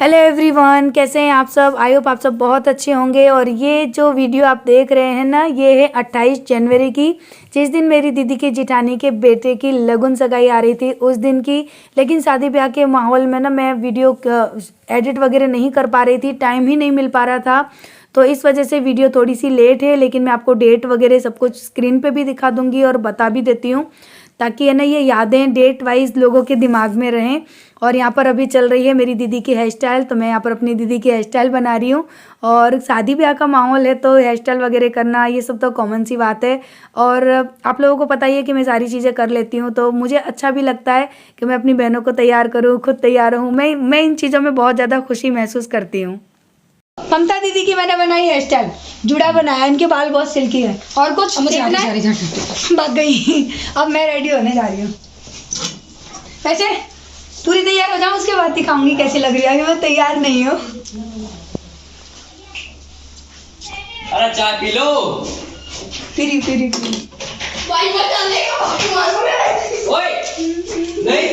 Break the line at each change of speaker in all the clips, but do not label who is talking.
Hello everyone, कैसे हैं आप सब। आई होप आप सब बहुत अच्छे होंगे। और ये जो वीडियो आप देख रहे हैं ना, ये है 28 जनवरी की, जिस दिन मेरी दीदी की जिठानी के बेटे की लगन सगाई आ रही थी उस दिन की। लेकिन शादी ब्याह के माहौल में ना मैं वीडियो एडिट वगैरह नहीं कर पा रही थी, टाइम ही नहीं मिल पा रहा था, तो इस वजह से वीडियो थोड़ी सी लेट है। लेकिन मैं आपको डेट वगैरह सब कुछ स्क्रीन पे भी दिखा दूंगी और बता भी देती हूँ, ताकि है ना ये यादें डेट वाइज लोगों के दिमाग में रहें। और यहाँ पर अभी चल रही है मेरी दीदी की हेयर स्टाइल, तो मैं यहाँ पर अपनी दीदी की हेयर स्टाइल बना रही हूँ। और शादी ब्याह का माहौल है तो हेयर स्टाइल वगैरह करना ये सब तो कॉमन सी बात है। और आप लोगों को पता ही है कि मैं सारी चीज़ें कर लेती हूँ, तो मुझे अच्छा भी लगता है कि मैं अपनी बहनों को तैयार करूँ, खुद तैयार हूँ। मैं इन चीज़ों में बहुत ज़्यादा खुशी महसूस करती हूँ। ममता दीदी की मैंने बनाई हेयर स्टाइल, जुड़ा बनाया, इनके बाल बहुत सिल्की है। और कुछ भाग गई। अब मैं रेडी होने जा रही हूँ। वैसे पूरी तैयार हो जाऊँ उसके बाद दिखाऊंगी कैसी लग रही है। अभी मैं तैयार नहीं हूँ।
अरे चाय पी लो।
फिरी
ओए नहीं,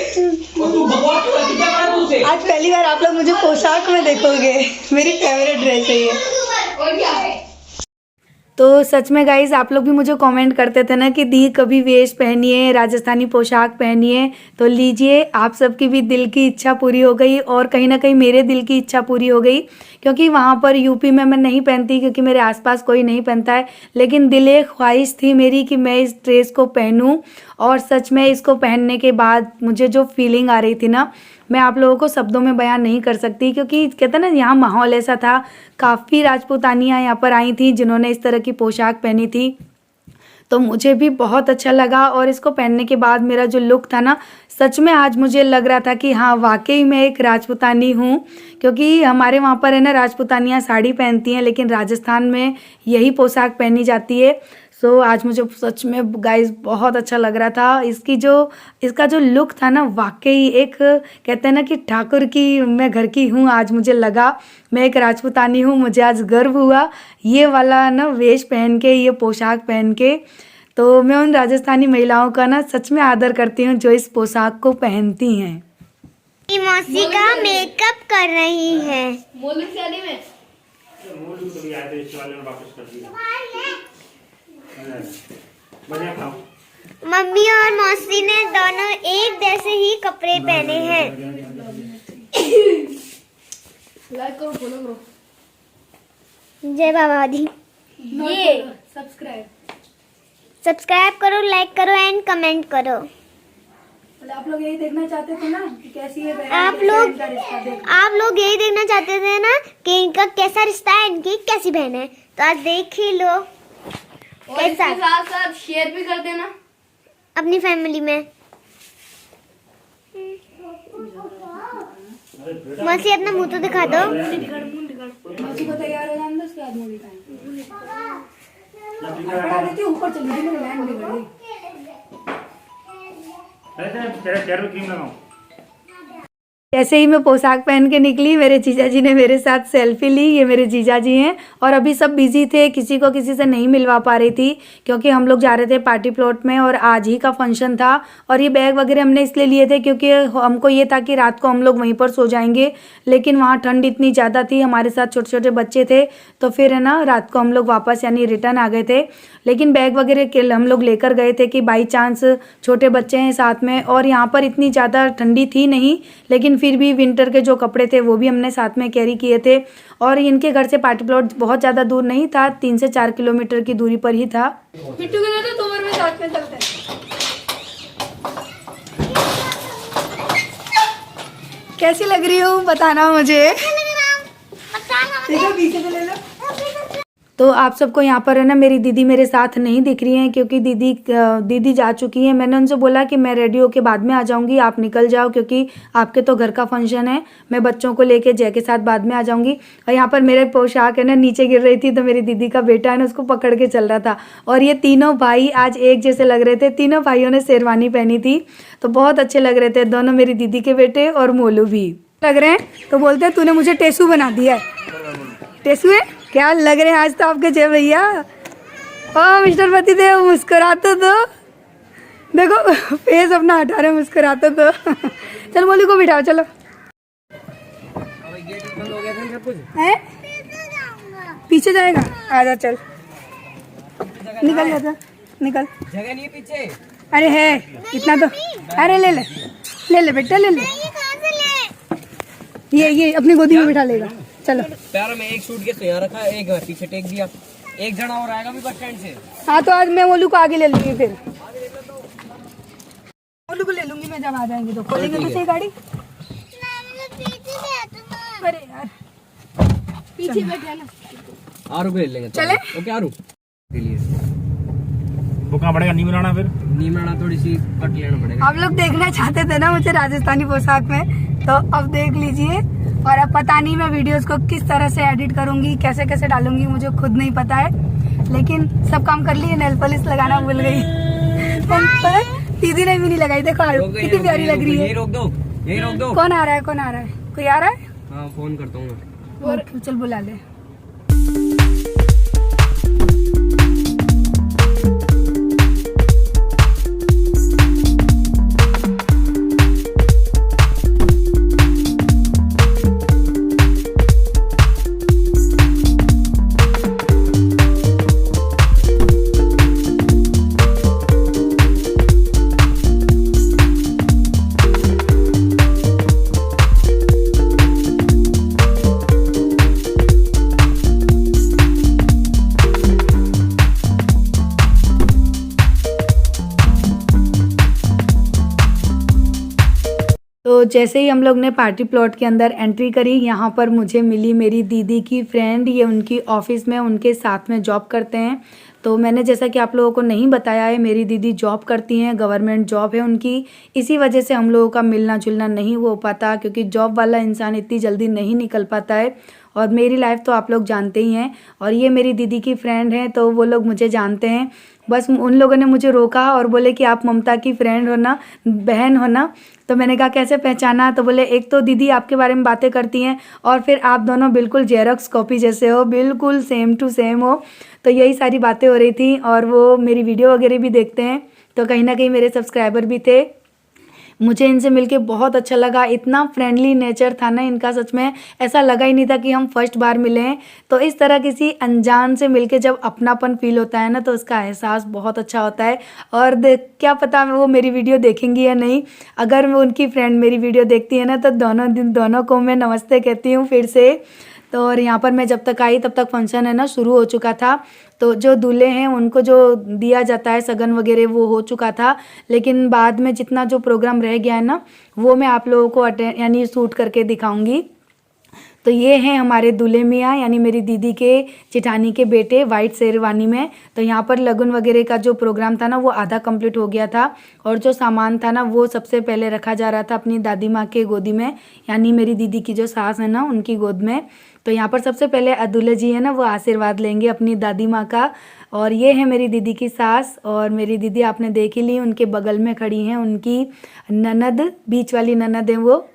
और तू बकवास क्यों करती, क्या करा तू उसे?
आज पहली बार आप लोग मुझे पोशाक में देखोगे। मेरी फेवरेट ड्रेस है ये।
और क्या है?
तो सच में गाइज आप लोग भी मुझे कमेंट करते थे ना कि दी कभी वेश पहनिए, राजस्थानी पोशाक पहनिए। तो लीजिए, आप सबकी भी दिल की इच्छा पूरी हो गई और कहीं ना कहीं मेरे दिल की इच्छा पूरी हो गई, क्योंकि वहाँ पर यूपी में मैं नहीं पहनती, क्योंकि मेरे आसपास कोई नहीं पहनता है। लेकिन दिल एक ख्वाहिश थी मेरी कि मैं इस ड्रेस को पहनूं। और सच में इसको पहनने के बाद मुझे जो फीलिंग आ रही थी ना, मैं आप लोगों को शब्दों में बयान नहीं कर सकती। क्योंकि कहते हैं ना, यहाँ माहौल ऐसा था, काफ़ी राजपूतानियाँ यहाँ पर आई थी जिन्होंने इस तरह की पोशाक पहनी थी, तो मुझे भी बहुत अच्छा लगा। और इसको पहनने के बाद मेरा जो लुक था ना, सच में आज मुझे लग रहा था कि हाँ वाकई मैं एक राजपूतानी हूँ। क्योंकि हमारे वहाँ पर है ना, राजपूतानियाँ साड़ी पहनती हैं, लेकिन राजस्थान में यही पोशाक पहनी जाती है। सो आज मुझे सच में गाइस बहुत अच्छा लग रहा था। इसका जो लुक था ना, वाकई एक कहते हैं ना कि ठाकुर की मैं घर की हूँ। आज मुझे लगा मैं एक राजपूतानी हूँ, मुझे आज गर्व हुआ ये वाला ना वेश पहन के, ये पोशाक पहन के। तो मैं उन राजस्थानी महिलाओं का ना सच में आदर करती हूँ जो इस पोशाक को पहनती हैं।
मौसी का मेकअप कर रही है।
मोलू की शादी में
मम्मी और मौसी ने दोनों एक जैसे ही कपड़े पहने हैं।
लाइक करो, फॉलो करो,
जय बाबा दी।
ये
सब्सक्राइब करो, लाइक करो एंड कमेंट करो।
आप लोग यही देखना चाहते थे ना कि कैसी है
आप लोग यही देखना चाहते थे ना कि इनका कैसा रिश्ता है, इनकी कैसी बहन है। तो आज देख ही लो।
और इसके साथ साथ शेयर भी कर देना
अपनी फैमिली में। मौसी अपना मुंह तो दिखा दो।
मौसी को तैयार हो जाने दो, उसके बाद मुझे दिखाएंगे। ऊपर चली गई, मेरी लाइन बिगड़ गई। तेरा क्रीम लगाऊं। ऐसे ही मैं पोशाक पहन के निकली, मेरे जीजा जी ने मेरे साथ सेल्फी ली। ये मेरे जीजा जी हैं। और अभी सब बिजी थे, किसी को किसी से नहीं मिलवा पा रही थी, क्योंकि हम लोग जा रहे थे पार्टी प्लॉट में और आज ही का फंक्शन था। और ये बैग वगैरह हमने इसलिए लिए थे क्योंकि हमको ये था कि रात को हम लोग वहीं पर सो जाएंगे। लेकिन वहाँ ठंड इतनी ज़्यादा थी, हमारे साथ छोटे छोटे बच्चे थे, तो फिर है ना रात को हम लोग वापस यानी रिटर्न आ गए थे। लेकिन बैग वगैरह हम लोग लेकर गए थे कि बाई चांस छोटे बच्चे हैं साथ में। और यहाँ पर इतनी ज़्यादा ठंडी थी नहीं, लेकिन फिर भी विंटर के जो कपड़े थे वो भी हमने साथ में कैरी किए थे। और इनके घर से पार्टी प्लॉट बहुत ज़्यादा दूर नहीं था, 3 से 4 किलोमीटर की दूरी पर ही था।
मिट्टू के तो दोबारा में साथ में चलते हैं।
कैसी लग रही हूँ बताना मुझे। देखो पीछे से ले लो। तो आप सबको यहाँ पर है ना, मेरी दीदी मेरे साथ नहीं दिख रही हैं, क्योंकि दीदी जा चुकी हैं। मैंने उनसे बोला कि मैं रेडी होके बाद में आ जाऊँगी, आप निकल जाओ, क्योंकि आपके तो घर का फंक्शन है। मैं बच्चों को लेके जय के साथ बाद में आ जाऊँगी। और यहाँ पर मेरे पोशाक है ना नीचे गिर रही थी, तो मेरी दीदी का बेटा है ना उसको पकड़ के चल रहा था। और ये तीनों भाई आज एक जैसे लग रहे थे। तीनों भाइयों ने शेरवानी पहनी थी, तो बहुत अच्छे लग रहे थे दोनों, मेरी दीदी के बेटे और मोलू भी लग रहे हैं। तो बोलते हैं तूने मुझे टेसू बना दिया है। टेसू है क्या लग रहे हैं आज तो आपके जय भैया। ओ मिस्टर पतिदेव मुस्कुराते तो देखो, फेस अपना हटा रहे मुस्कुराते तो। चलो मोलू को बिठाओ, चलो।
गेट बंद हो गया था सब कुछ।
है पीछे जाएगा, आजा चल निकल जाता, निकल।
जगह नहीं है पीछे।
अरे है इतना तो, अरे ले ले ले ले बेटा ले ले,
ये कहाँ से ले?
ये अपनी गोदी में बिठा लेगा। चलो
पैरों में एक सूटकेस तो यहाँ रखा, एक पीछे टेक दिया, एक जना और आएगा भी बस स्टैंड से।
हाँ तो आज मैं मोलू को आगे ले लूंगी, फिर मोलू को ले लूंगी मैं जब आ जाएंगे तो। खोलेंगे किसी गाड़ी? अरे यार पीछे बैठे ना,
आरू को ले लेंगे।
चले?
ओके आरू के लिए
बुका पड़ेगा, नहीं बनाना फिर
नीम लाना, थोड़ी सी कट लेना पड़ेगा।
आप लोग देखना चाहते थे ना मुझे राजस्थानी पोशाक में, तो अब देख लीजिए। और अब पता नहीं मैं वीडियोस को किस तरह से एडिट करूंगी, कैसे कैसे डालूंगी, मुझे खुद नहीं पता है। लेकिन सब काम कर लिए, नेल पॉलिश लगाना भूल गई। दीदी ने भी नहीं लगाई, देखो आरू कितनी प्यारी लग रही है।
यही रोक दो, यही रोक दो।
कौन आ रहा है, कौन आ रहा है, कोई आ रहा है?
हाँ फोन करता हूँ मैं।
और चल बुला ले। तो जैसे ही हम लोग ने पार्टी प्लॉट के अंदर एंट्री करी, यहाँ पर मुझे मिली मेरी दीदी की फ्रेंड। ये उनकी ऑफिस में उनके साथ में जॉब करते हैं। तो मैंने जैसा कि आप लोगों को नहीं बताया है, मेरी दीदी जॉब करती हैं, गवर्नमेंट जॉब है उनकी। इसी वजह से हम लोगों का मिलना जुलना नहीं हो पाता, क्योंकि जॉब वाला इंसान इतनी जल्दी नहीं निकल पाता है। और मेरी लाइफ तो आप लोग जानते ही हैं। और ये मेरी दीदी की फ्रेंड हैं, तो वो लोग मुझे जानते हैं। बस उन लोगों ने मुझे रोका और बोले कि आप ममता की फ्रेंड हो ना, बहन हो ना। तो मैंने कहा कैसे पहचाना? तो बोले एक तो दीदी आपके बारे में बातें करती हैं, और फिर आप दोनों बिल्कुल जेरॉक्स कॉपी जैसे हो, बिल्कुल सेम टू सेम हो। तो यही सारी बातें हो रही थी। और वो मेरी वीडियो वगैरह भी देखते हैं, तो कहीं ना कहीं मेरे सब्सक्राइबर भी थे। मुझे इनसे मिलके बहुत अच्छा लगा। इतना फ्रेंडली नेचर था ना इनका, सच में ऐसा लगा ही नहीं था कि हम फर्स्ट बार मिले हैं। तो इस तरह किसी अनजान से मिलके जब अपनापन फील होता है ना, तो उसका एहसास बहुत अच्छा होता है। और क्या पता वो मेरी वीडियो देखेंगी या नहीं। अगर वो उनकी फ्रेंड मेरी वीडियो देखती है ना, तो दोनों को मैं नमस्ते कहती हूँ फिर से। तो और यहाँ पर मैं जब तक आई तब तक फंक्शन है ना शुरू हो चुका था। तो जो दूल्हे हैं उनको जो दिया जाता है सगन वगैरह वो हो चुका था। लेकिन बाद में जितना जो प्रोग्राम रह गया है ना, वो मैं आप लोगों को यानी शूट करके दिखाऊंगी। तो ये हैं हमारे दूल्हे मियाँ, यानी मेरी दीदी के जेठानी के बेटे, वाइट शेरवानी में। तो यहाँ पर लगन वगैरह का जो प्रोग्राम था ना, वो आधा कंप्लीट हो गया था। और जो सामान था ना, वो सबसे पहले रखा जा रहा था अपनी दादी माँ के गोदी में, यानी मेरी दीदी की जो सास है ना, उनकी गोद में। तो यहाँ पर सबसे पहले दूल्हे जी है ना, वो आशीर्वाद लेंगे अपनी दादी माँ का। और ये है मेरी दीदी की सास, और मेरी दीदी आपने देख ही ली, उनके बगल में खड़ी हैं उनकी ननद, बीच वाली ननद है वो।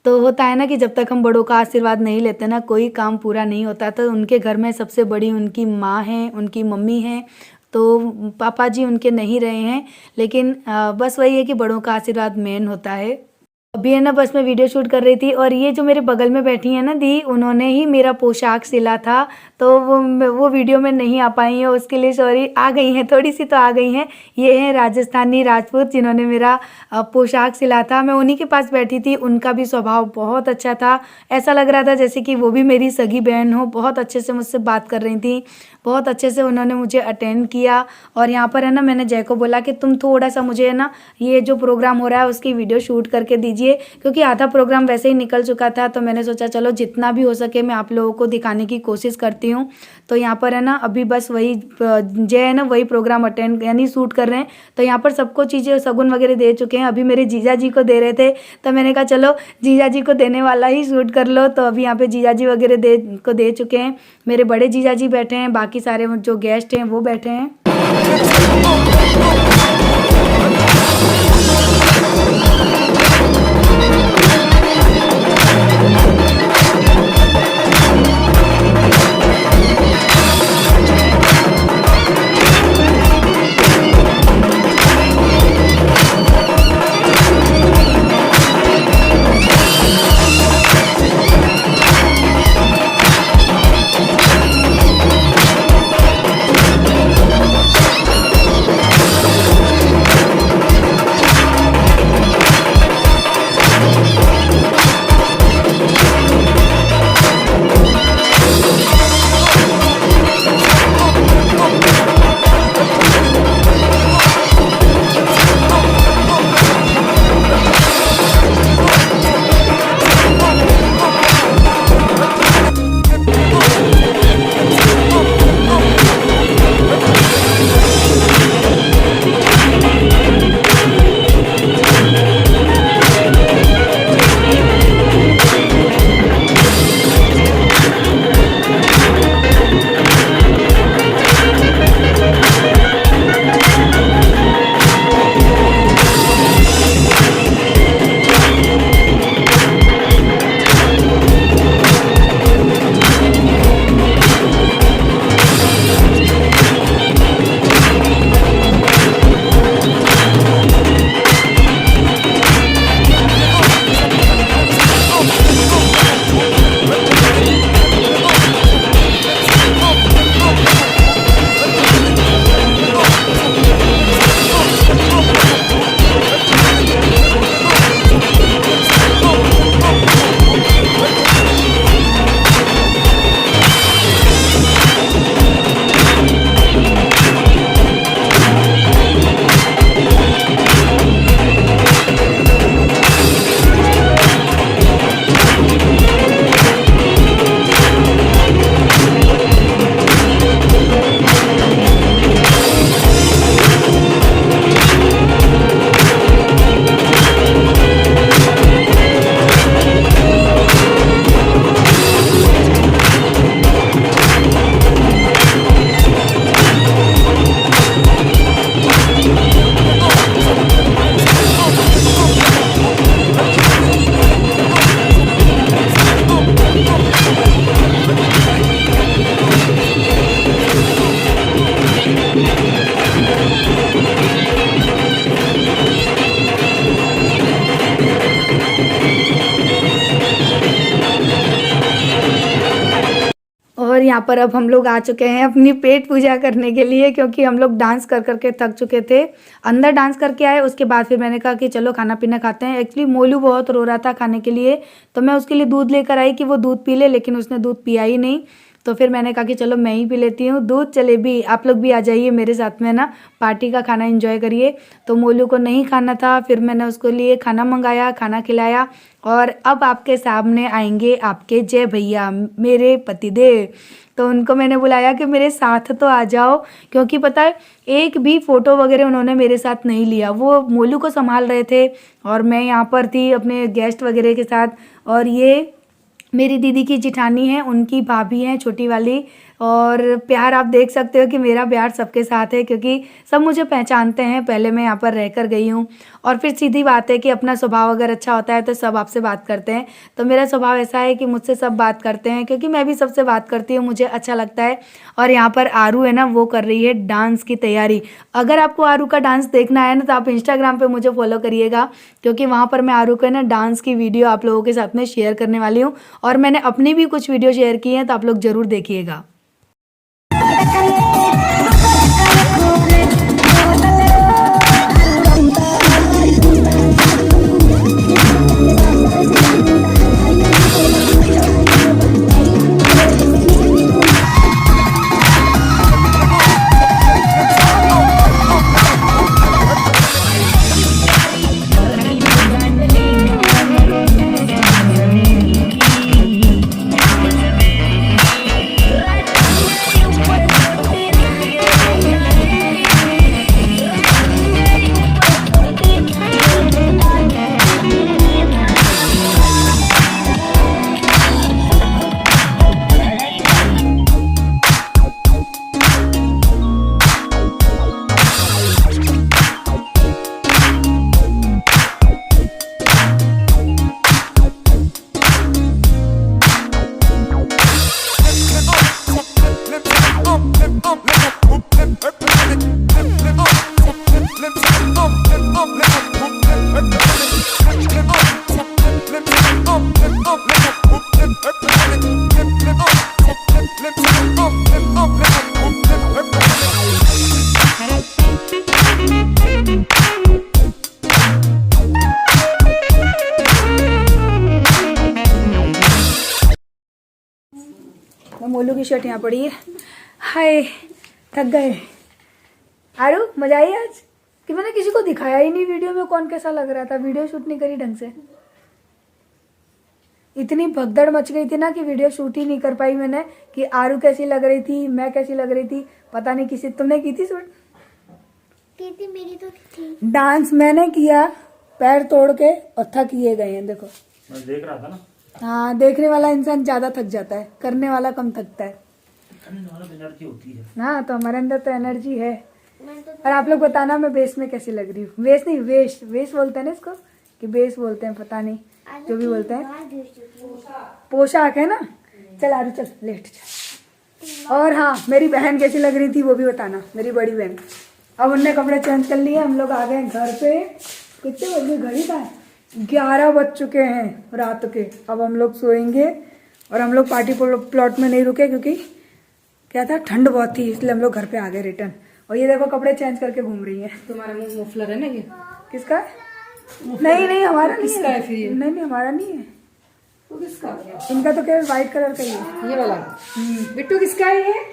तो होता है ना कि जब तक हम बड़ों का आशीर्वाद नहीं लेते ना, कोई काम पूरा नहीं होता। तो उनके घर में सबसे बड़ी उनकी माँ हैं, उनकी मम्मी हैं। तो पापा जी उनके नहीं रहे हैं, लेकिन बस वही है कि बड़ों का आशीर्वाद मेन होता है। अभी है ना, बस मैं वीडियो शूट कर रही थी, और ये जो मेरे बगल में बैठी है ना दी, उन्होंने ही मेरा पोशाक सिला था। तो वो वीडियो में नहीं आ पाई है, उसके लिए सॉरी। आ गई हैं, थोड़ी सी तो आ गई हैं। ये हैं राजस्थानी राजपूत, जिन्होंने मेरा पोशाक सिला था। मैं उन्हीं के पास बैठी थी। उनका भी स्वभाव बहुत अच्छा था, ऐसा लग रहा था जैसे कि वो भी मेरी सगी बहन हो। बहुत अच्छे से मुझसे बात कर रही थी, बहुत अच्छे से उन्होंने मुझे अटेंड किया। और यहाँ पर है ना, मैंने जय को बोला कि तुम थोड़ा सा मुझे है ना, ये जो प्रोग्राम हो रहा है उसकी वीडियो शूट करके दीजिए, क्योंकि आधा प्रोग्राम वैसे ही निकल चुका था। तो मैंने सोचा चलो जितना भी हो सके मैं आप लोगों को दिखाने की कोशिश करती हूँ। तो यहाँ पर है ना, अभी बस वही जय है ना, वही प्रोग्राम अटेंड यानी शूट कर रहे हैं। तो यहाँ पर सबको चीज़ें सगुन वगैरह दे चुके हैं। अभी मेरे जीजा जी को दे रहे थे, तो मैंने कहा चलो जीजा जी को देने वाला ही शूट कर लो। तो अभी यहाँ पे जीजा जी वगैरह दे चुके हैं। मेरे बड़े जीजा जी बैठे हैं, बाकी सारे जो गेस्ट हैं वो बैठे हैं। और यहाँ पर अब हम लोग आ चुके हैं अपनी पेट पूजा करने के लिए, क्योंकि हम लोग डांस कर करके थक चुके थे। अंदर डांस करके आए, उसके बाद फिर मैंने कहा कि चलो खाना पीना खाते हैं। एक्चुअली मोलू बहुत रो रहा था खाने के लिए, तो मैं उसके लिए दूध लेकर आई कि वो दूध पी ले, लेकिन उसने दूध पिया ही नहीं। तो फिर मैंने कहा कि चलो मैं ही पी लेती हूँ दूध। जलेबी आप लोग भी आ जाइए मेरे साथ में ना, पार्टी का खाना एंजॉय करिए। तो मोलू को नहीं खाना था, फिर मैंने उसको लिए खाना मंगाया, खाना खिलाया। और अब आपके सामने आएंगे आपके जय भैया, मेरे पतिदेव। तो उनको मैंने बुलाया कि मेरे साथ तो आ जाओ, क्योंकि पता है एक भी फ़ोटो वगैरह उन्होंने मेरे साथ नहीं लिया। वो मोलू को संभाल रहे थे और मैं यहाँ पर थी अपने गेस्ट वगैरह के साथ। और ये मेरी दीदी की जिठानी है, उनकी भाभी हैं छोटी वाली। और प्यार आप देख सकते हो कि मेरा प्यार सबके साथ है, क्योंकि सब मुझे पहचानते हैं, पहले मैं यहाँ पर रहकर गई हूँ। और फिर सीधी बात है कि अपना स्वभाव अगर अच्छा होता है तो सब आपसे बात करते हैं। तो मेरा स्वभाव ऐसा है कि मुझसे सब बात करते हैं, क्योंकि मैं भी सबसे बात करती हूँ, मुझे अच्छा लगता है। और यहाँ पर आरू है ना, वो कर रही है डांस की तैयारी। अगर आपको आरू का डांस देखना है ना, तो आप इंस्टाग्राम पर मुझे फॉलो करिएगा, क्योंकि वहाँ पर मैं आरू के ना डांस की वीडियो आप लोगों के साथ में शेयर करने वाली हूँ। और मैंने अपनी भी कुछ वीडियो शेयर की हैं, तो आप लोग ज़रूर देखिएगा। मोलू की शर्ट यहाँ पड़ी है। हाय थक गए। आरू मजा आई आज कि मैंने किसी को दिखाया ही नहीं वीडियो में कौन कैसा लग रहा था। वीडियो शूट नहीं करी ढंग से, इतनी भगदड़ मच गई थी ना कि वीडियो शूट ही नहीं कर पाई मैंने, कि आरू कैसी लग रही थी, मैं कैसी लग रही थी, पता नहीं किसी। तुमने की थी शूट?
की थी, मेरी तो थी।
डांस मैंने किया पैर तोड़ के, और थक ये गए हैं देखो।
मैं देख रहा था ना।
हाँ, देखने वाला इंसान ज्यादा थक जाता है, करने वाला कम थकता है।
एनर्जी होती है
हाँ, तो हमारे अंदर तो एनर्जी है। और आप लोग बताना मैं बेस में कैसी लग रही हूँ। बेस नहीं, वेश, वेश बोलते हैं ना इसको, कि बेस बोलते हैं, पता नहीं जो भी बोलते हैं। पोशाक है ना। चल आरू चल, लेट चल। और हाँ, मेरी बहन कैसी लग रही थी वो भी बताना, मेरी बड़ी बहन। अब उनने कपड़े चेंज कर लिए, हम लोग आ गए घर पे। कितने बजे? घड़ी का 11 बज चुके हैं रात के। अब हम लोग सोएंगे। और हम लोग पार्टी प्लॉट में नहीं रुके, क्योंकि क्या था, ठंड बहुत थी, इसलिए हम लोग घर पे आ गए रिटर्न। और ये देखो कपड़े चेंज करके घूम रही है।
तुम्हारा मुंह मफलर है ना ये?
किसका है? नहीं नहीं, हमारा नहीं
किसका है फिर ये?
नहीं नहीं, हमारा नहीं है।
तो किसका है?
इनका तो केवल व्हाइट कलर का ही है।
ये वाला बिट्टू किसका है ये?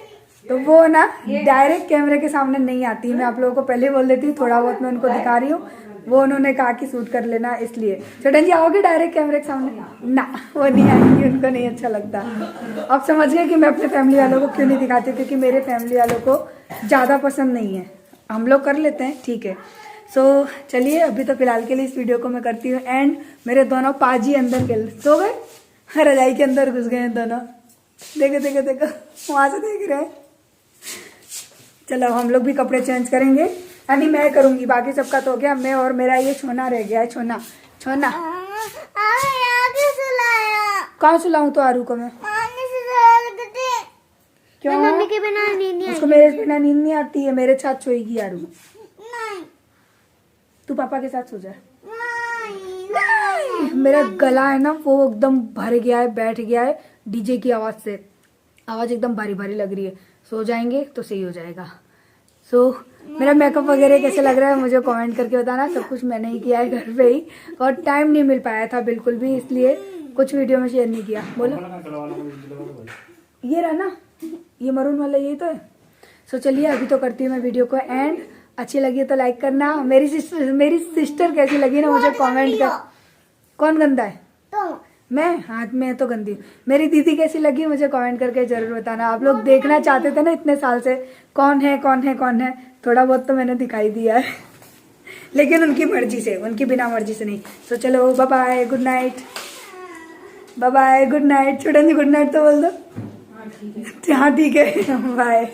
तो वो ना डायरेक्ट कैमरे के सामने नहीं आती, मैं आप लोगों को पहले बोल देती हूँ, थोड़ा बहुत मैं उनको दिखा रही हूँ। वो उन्होंने कहा कि शूट कर लेना, इसलिए। छोटन जी आओगे डायरेक्ट कैमरे के सामने? ना, वो नहीं आएंगी, उनको नहीं अच्छा लगता। अब समझ गए कि मैं अपने फैमिली वालों को क्यों नहीं दिखाती, क्योंकि मेरे फैमिली वालों को ज़्यादा पसंद नहीं है। हम लोग कर लेते हैं, ठीक है। सो चलिए, अभी तो फिलहाल के लिए इस वीडियो को मैं करती हूँ एंड। मेरे दोनों पाजी अंदर खेल सो गए, रजाई के अंदर घुस गए हैं दोनों। देखो देखो देखो, वहां से देख रहे हैं। चलो हम लोग भी कपड़े चेंज करेंगे, यानी मैं करूंगी, बाकी सबका तो हो गया। मैं और मेरा ये छोना रह गया है। छोना छोना कहाँ सुलाऊं तो आरू को मैं? क्यों?
मम्मी के बिना नींद नहीं
उसको मेरे बिना नींद नहीं आती है, मेरे साथ सोएगी आरू। तू पापा के साथ सो जा। मेरा गला है ना, वो एकदम भर गया है, बैठ गया है डीजे की आवाज से। आवाज़ एकदम भारी भारी लग रही है। सो जाएंगे तो सही हो जाएगा। सो मेरा मेकअप वगैरह कैसे लग रहा है मुझे कमेंट करके बताना। सब कुछ मैंने ही किया है घर पे ही, और टाइम नहीं मिल पाया था बिल्कुल भी, इसलिए कुछ वीडियो में शेयर नहीं किया। बोलो ये रहा ना, ये मरून वाला यही तो है। सो चलिए अभी तो करती हूँ मैं वीडियो को एंड। अच्छी लगी तो लाइक करना। मेरी सिस्टर कैसी लगी ना मुझे कमेंट कर। कौन गंदा है?
तो
मैं? हाथ में तो गंदी हूँ। मेरी दीदी कैसी लगी मुझे कमेंट करके जरूर बताना। आप लोग देखना चाहते थे ना इतने साल से कौन है कौन है कौन है। थोड़ा बहुत तो मैंने दिखाई दिया है लेकिन उनकी मर्जी से, उनकी बिना मर्जी से नहीं। तो चलो bye bye, good night, bye bye, good night. छोटा जी गुड नाइट तो बोल दो। हाँ ठीक है, बाय।